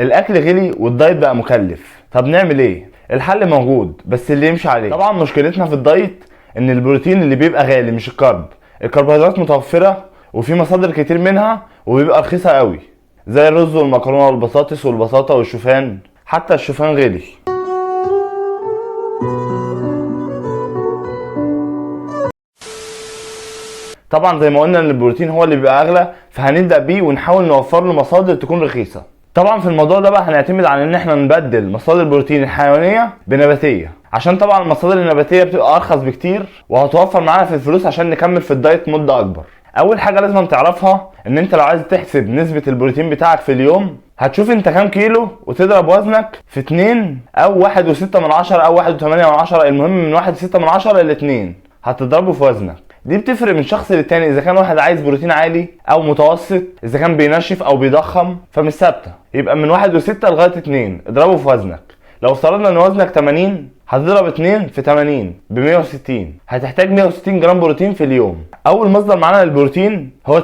الاكل غلي والدايت بقى مكلف. طب نعمل ايه؟ الحل موجود بس اللي يمشي عليه. طبعا مشكلتنا في الدايت ان البروتين اللي بيبقى غالي مش الكربوهيدرات متوفرة وفي مصادر كتير منها وبيبقى رخيصة قوي، زي الرز والمكرونة والبطاطس والبطاطا والشوفان. حتى الشوفان غلي. طبعا زي ما قلنا ان البروتين هو اللي بيبقى اغلى، فهنبدأ بيه ونحاول نوفر له مصادر تكون رخيصة. طبعا في الموضوع ده بقى هنعتمد على ان احنا نبدل مصادر البروتين الحيوانية بنباتية، عشان طبعا المصادر النباتية بتبقى ارخص بكتير وهتوفر معانا في الفلوس عشان نكمل في الدايت مدة اكبر. اول حاجة لازم تعرفها ان انت لو عايز تحسب نسبة البروتين بتاعك في اليوم، هتشوف انت كام كيلو وتضرب وزنك في 2 او 1.6 او 1.8، المهم من 1.6 ل 2 هتضربه في وزنك. دي بتفرق من شخص للتاني، اذا كان واحد عايز بروتين عالي او متوسط، اذا كان بينشف او بيضخم، فمش ثابته. يبقى من 1.6 لغايه 2 اضربه في وزنك. لو افترضنا ان وزنك 80 هتضرب 2 في 80 ب 160، هتحتاج 160 جرام بروتين في اليوم. اول مصدر معانا للبروتين هو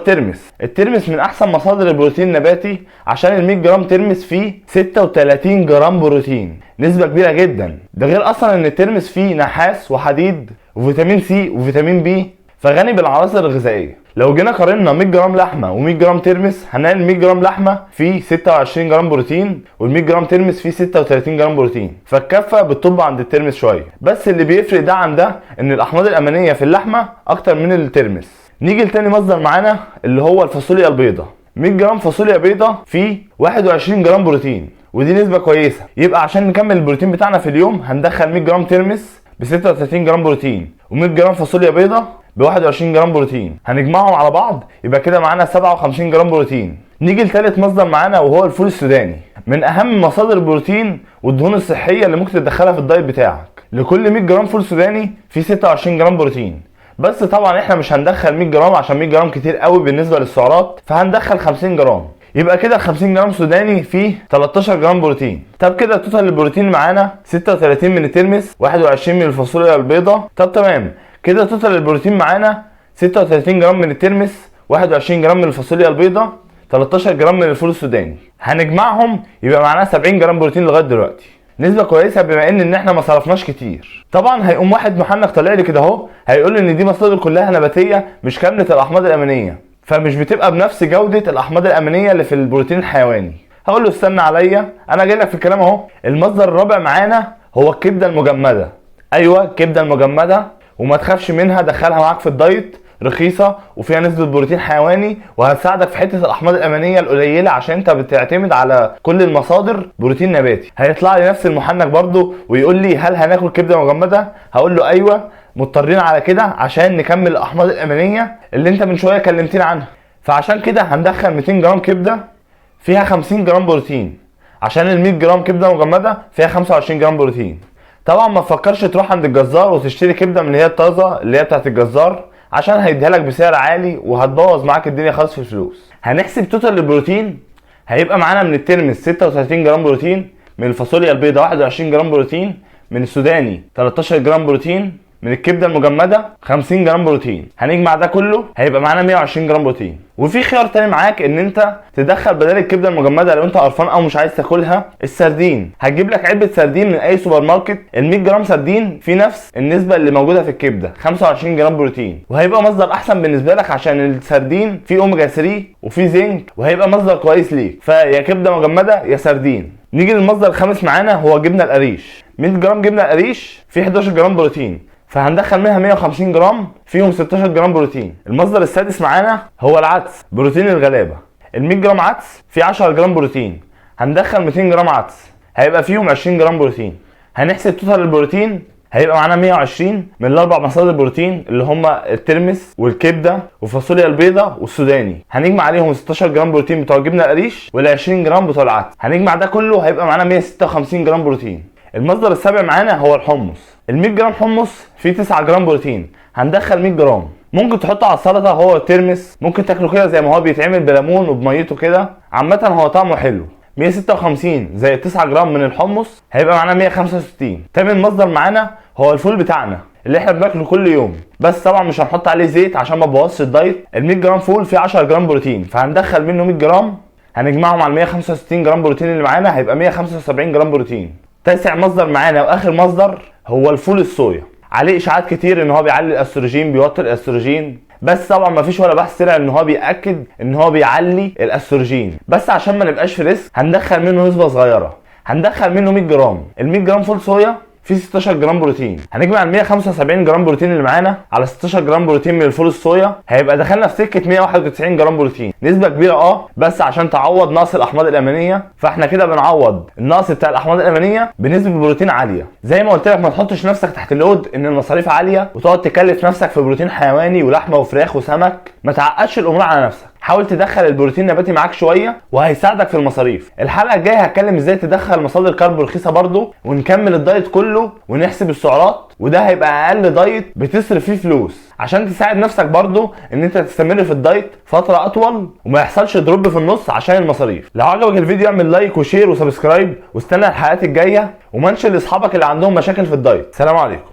الترمس من احسن مصادر البروتين النباتي، عشان ال 100 جرام ترمس فيه 36 جرام بروتين، نسبه كبيره جدا. ده غير اصلا ان الترمس فيه نحاس وحديد وفيتامين سي وفيتامين بي، فغني بالعناصر الغذائيه. لو جينا قارنا 100 جرام لحمه و100 جرام ترمس، هنلاقي 100 جرام لحمه فيه 26 جرام بروتين وال100 جرام ترمس فيه 36 جرام بروتين، فالكفه بتطب عند الترمس شويه. بس اللي بيفرق ده عن ده ان الاحماض الامينيه في اللحمه اكتر من الترمس. نيجي لتاني مصدر معانا اللي هو الفاصوليا البيضاء. 100 جرام فاصوليا بيضاء فيه 21 جرام بروتين، ودي نسبه كويسه. يبقى عشان نكمل البروتين بتاعنا في اليوم هندخل 100 جرام ترمس ب 36 جرام بروتين و100 جرام فاصوليا بيضاء ب 21 جرام بروتين، هنجمعهم على بعض يبقى كده معانا 57 جرام بروتين. نيجي لثالث مصدر معانا وهو الفول السوداني، من اهم مصادر البروتين والدهون الصحيه اللي ممكن تدخلها في الدايت بتاعك. لكل 100 جرام فول سوداني فيه 26 جرام بروتين، بس طبعا احنا مش هندخل 100 جرام عشان 100 جرام كتير قوي بالنسبه للسعرات، فهندخل 50 جرام. يبقى كده ال 50 جرام سوداني فيه 13 جرام بروتين. طب كده توتال البروتين معانا 36 من الترمس، 21 من الفاصوليا البيضاء. طب تمام، كده توتال البروتين معانا 36 جرام من الترمس، 21 جرام من الفاصوليا البيضاء، 13 جرام من الفول السوداني. هنجمعهم يبقى معانا 70 جرام بروتين لغايه دلوقتي، نسبه كويسه بما ان احنا ما صرفناش كتير. طبعا هيقوم واحد محنك طالع لي كده اهو هيقول لي ان دي مصادر كلها نباتيه مش كامله الاحماض الامينيه، فمش بتبقى بنفس جوده الاحماض الامينيه اللي في البروتين الحيواني. هقول له استنى عليا، انا جاي لك في الكلام اهو. المصدر الرابع معانا هو الكبده المجمده. ايوه الكبده المجمده، وما تخافش منها، دخلها معاك في الدايت، رخيصه وفيها نسبه بروتين حيواني وهتساعدك في حته الاحماض الامينيه القليله، عشان انت بتعتمد على كل المصادر بروتين نباتي. هيطلع لي نفس المحنك برضو ويقول لي هل هناكل كبده مجمده؟ هقول له ايوه مضطرين على كده عشان نكمل الاحماض الامينيه اللي انت من شويه كلمتني عنها. فعشان كده هندخل 200 جرام كبده فيها 50 جرام بروتين، عشان ال 100 جرام كبده مجمده فيها 25 جرام بروتين. طبعا ما تفكرش تروح عند الجزار وتشتري كبده من اللي هي الطازه اللي هي بتاعت الجزار، عشان هيديها لك بسعر عالي وهتبوظ معاك الدنيا خالص في الفلوس. هنحسب توتال البروتين، هيبقى معانا من الترمس 36 جرام بروتين، من الفاصوليا البيضاء 21 جرام بروتين، من السوداني 13 جرام بروتين، من الكبده المجمده 50 جرام بروتين. هنجمع ده كله هيبقى معانا 120 جرام بروتين. وفي خيار تاني معاك ان انت تدخل بدل الكبده المجمده لو انت قرفان او مش عايز تاكلها السردين. هتجيب لك علبه سردين من اي سوبر ماركت، ال 100 جرام سردين في نفس النسبه اللي موجوده في الكبده 25 جرام بروتين، وهيبقى مصدر احسن بالنسبه لك عشان السردين فيه اوميجا 3 وفيه زنك، وهيبقى مصدر كويس ليك. فيا كبده مجمده يا سردين. نيجي للمصدر الخامس معانا هو جبنه القريش. 100 جرام جبنه القريش فيه 11 جرام بروتين، فهندخل منها 150 جرام فيهم 16 جرام بروتين. المصدر السادس معانا هو العدس، بروتين الغلابه. ال 100 جرام عدس فيه 10 جرام بروتين، هندخل 200 جرام عدس هيبقى فيهم 20 جرام بروتين. هنحسب توتال البروتين هيبقى معانا 120 من الاربع مصادر بروتين اللي هما الترمس والكبده والفاصوليا البيضاء والسوداني. هنجمع عليهم 16 جرام بروتين بتوع الجبنه القريش وال20 جرام بتوع العدس. هنجمع ده كله هيبقى معانا 156 جرام بروتين. المصدر السابع معانا هو الحمص. ال 100 جرام حمص فيه 9 جرام بروتين، هندخل 100 جرام. ممكن تحطه على السلطه، هو الترمس ممكن تاكله كده زي ما هو بيتعمل بليمون وبميته كده، عامه هو طعمه حلو. 156 زي 9 جرام من الحمص هيبقى معانا 165. تامن مصدر معانا هو الفول بتاعنا اللي احنا بناكله كل يوم، بس طبعا مش هنحط عليه زيت عشان ما تبوظش الدايت. ال 100 جرام فول فيه 10 جرام بروتين، فهندخل منه 100 جرام هنجمعهم على 165 جرام بروتين اللي معانا، هيبقى 175 جرام بروتين. تاسع مصدر معانا واخر مصدر هو الفول الصويا. عليه اشاعات كتير ان هو بيعلي الاستروجين، بيوطي الاستروجين، بس طبعا مفيش ولا بحث طلع ان هو بياكد ان هو بيعلي الاستروجين. بس عشان ما نبقاش في ريسك هندخل منه نسبه صغيره، هندخل منه 100 جرام. ال 100 جرام فول صويا فيه 16 جرام بروتين. هنجمع ال 175 جرام بروتين اللي معانا على 16 جرام بروتين من الفول الصويا، هيبقى دخلنا في سكه 191 جرام بروتين. نسبه كبيره بس عشان تعوض نقص الاحماض الامينيه، فاحنا كده بنعوض النقص بتاع الاحماض الامينيه بنسبه بروتين عاليه. زي ما قلت لك ما تحطش نفسك تحت اللود ان المصاريف عاليه وتقعد تكلف نفسك في بروتين حيواني ولحمه وفراخ وسمك. ما تعقدش الامور على نفسك، حاول تدخل البروتين النباتي معاك شويه وهيساعدك في المصاريف. الحلقه الجايه هتكلم ازاي تدخل مصادر كارب رخيصه برضو، ونكمل الدايت كله ونحسب السعرات، وده هيبقى اقل دايت بتصرف فيه فلوس عشان تساعد نفسك برضو ان انت تستمر في الدايت فتره اطول وما يحصلش دروب في النص عشان المصاريف. لو عجبك الفيديو اعمل لايك وشير وسبسكرايب، واستنى الحلقات الجايه، ومنشن لاصحابك اللي عندهم مشاكل في الدايت. سلام عليكم.